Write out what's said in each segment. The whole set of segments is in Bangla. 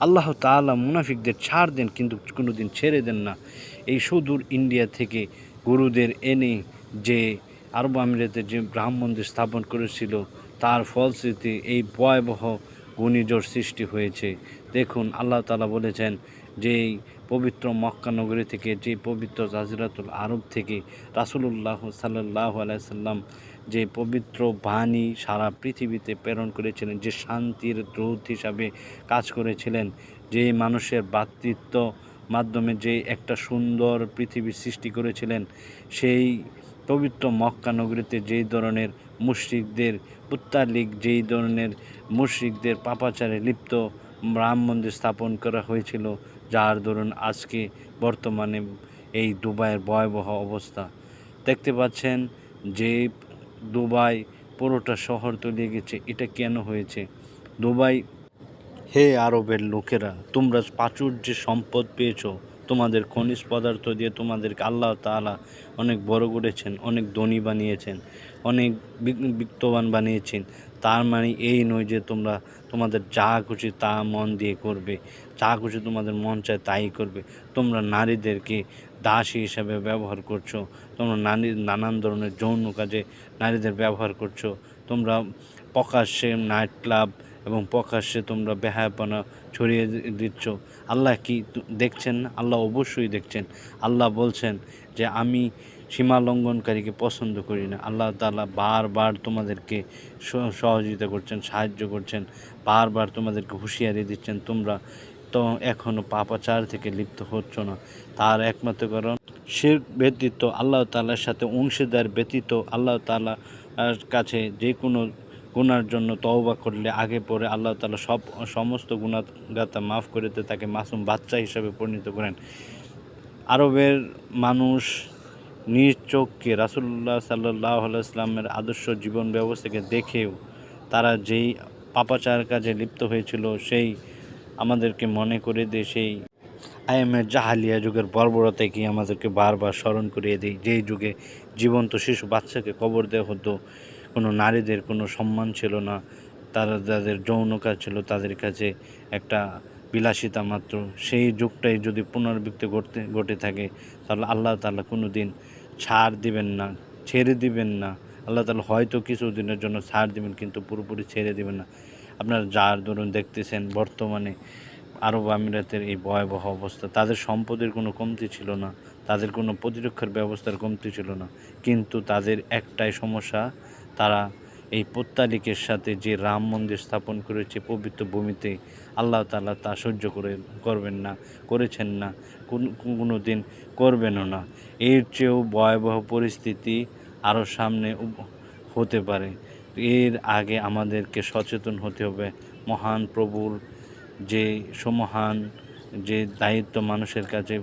আল্লাহ তাআলা মুনাফিকদের ছাড় দেন কিন্তু কোনো দিন ছেড়ে দেন না। এই সুদূর ইন্ডিয়া থেকে গুরুদের এনে যে আরব আমিরাতে যে রাম মন্দির স্থাপন করেছিল, তার ফলশ্রুতি এই ভয়াবহ ঘূর্ণিঝড় সৃষ্টি হয়েছে। দেখুন আল্লাহ তাআলা বলেছেন যে এই পবিত্র মক্কা নগরী থেকে, যে পবিত্র জাজিরাতুল আরব থেকে রাসূলুল্লাহ সাল্লাল্লাহু আলাইহি সাল্লাম যে পবিত্র বাণী সারা পৃথিবীতে প্রেরণ করেছিলেন, যে শান্তির দূত হিসাবে কাজ করেছিলেন, যে মানুষের ভ্রাতৃত্ব মাধ্যমে যে একটা সুন্দর পৃথিবীর সৃষ্টি করেছিলেন, সেই পবিত্র মক্কা নগরীতে যেই ধরনের মুশরিকদের পুত্তালিক, যেই ধরনের মুশরিকদের পাপাচারে লিপ্ত রাম মন্দির স্থাপন করা হয়েছিল, যার দরুন আজকে বর্তমানে এই দুবাইয়ের ভয়াবহ অবস্থা দেখতে পাচ্ছেন। যে দুবাই পুরোটা শহর তলিয়ে গেছে, এটা কেন হয়েছে? দুবাই, হে আরবের লোকেরা, তোমরা প্রাচুর্যে সম্পদ পেয়েছো, তোমাদের খনিজ পদার্থ দিয়ে তোমাদেরকে আল্লাহ তাআলা অনেক বড় করেছেন, অনেক ধনী বানিয়েছেন, অনেক বিত্তবান বানিয়েছেন। তার মানে এই নয় যে তোমরা তোমাদের যা খুশি তা মন দিয়ে করবে, যা খুশি তোমাদের মন চায় তাই করবে। তোমরা নারীদেরকে দাসী হিসাবে ব্যবহার করছো, তোমরা নানান ধরনের যৌন কাজে নারীদের ব্যবহার করছো, তোমরা প্রকাশ্যে নাইট ক্লাব এবং প্রকাশ্যে তোমরা বেহায়াপনা ছড়িয়ে দিচ্ছ। আল্লাহ কি দেখছেন না? আল্লাহ অবশ্যই দেখছেন। আল্লাহ বলছেন যে আমি সীমা লঙ্ঘনকারীকে পছন্দ করি না। আল্লাহ তাআলা বারবার তোমাদেরকে সহযোগিতা করছেন, সাহায্য করছেন, বারবার তোমাদেরকে হুঁশিয়ারি দিচ্ছেন, তোমরা তো এখনও পাপাচার থেকে লিপ্ত হচ্ছ না। তার একমাত্র কারণ শিরক ব্যতীত, আল্লাহ তাআলার সাথে অংশীদার ব্যতীত আল্লাহ তাআলার কাছে যে কোনো গুনার জন্য তওবা করলে আগে পরে আল্লাহ তাআলা সমস্ত গুনাহগাতা মাফ করে দিয়ে তাকে মাসুম বাচ্চা হিসাবে পরিণত করেন। আরবের মানুষ নিজ চোখকে রাসূলুল্লাহ সাল্লাল্লাহু আলাইহি ওয়াসাল্লামের আদর্শ জীবন ব্যবস্থাকে দেখেও তারা যেই পাপাচার কাজে লিপ্ত হয়েছিল, সেই আমাদেরকে মনে করে দিয়ে সেই আইএমের জাহালিয়া যুগের বর্বরতাকে আমাদেরকে বারবার স্মরণ করিয়ে দেয়। যেই যুগে জীবন্ত শিশু বাচ্চাকে কবর দেওয়া হতো, কোনো নারীদের কোনো সম্মান ছিল না, তারা যাদের যৌন কাজ ছিল তাদের কাছে একটা বিলাসিতা মাত্র। সেই যুগটাই যদি পুনরাবৃত্তি ঘটে থাকে, তাহলে আল্লাহ তাআলা কোনো দিন ছাড় দিবেন না, ছেড়ে দিবেন না। আল্লাহ তাআলা হয়তো কিছু দিনের জন্য ছাড় দিবেন, কিন্তু পুরোপুরি ছেড়ে দিবেন না। আপনারা যার দরুন দেখতেছেন বর্তমানে আরব আমিরাতের এই ভয়াবহ অবস্থা, তাদের সম্পদের কোনো কমতি ছিল না, তাদের কোনো প্রতিরক্ষার ব্যবস্থার কমতি ছিল না, কিন্তু তাদের একটাই সমস্যা, তারা এই পুত্তালিকের সাথে যে রাম মন্দির স্থাপন করেছে পবিত্র ভূমিতে, আল্লাহ তাআলা তা সহ্য করবেন না, করেছেন না, কোনো দিন করবেনও না। এর চেয়েও ভয়াবহ পরিস্থিতি আরও সামনে হতে পারে। এর আগে আমাদেরকে সচেতন হতে হবে। মহান প্রভুর যে সমহান যে দায়িত্ব মানুষের কাছে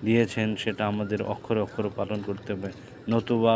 দিয়েছেন, সেটা আমাদের অক্ষরে অক্ষরে পালন করতে হবে, নতুবা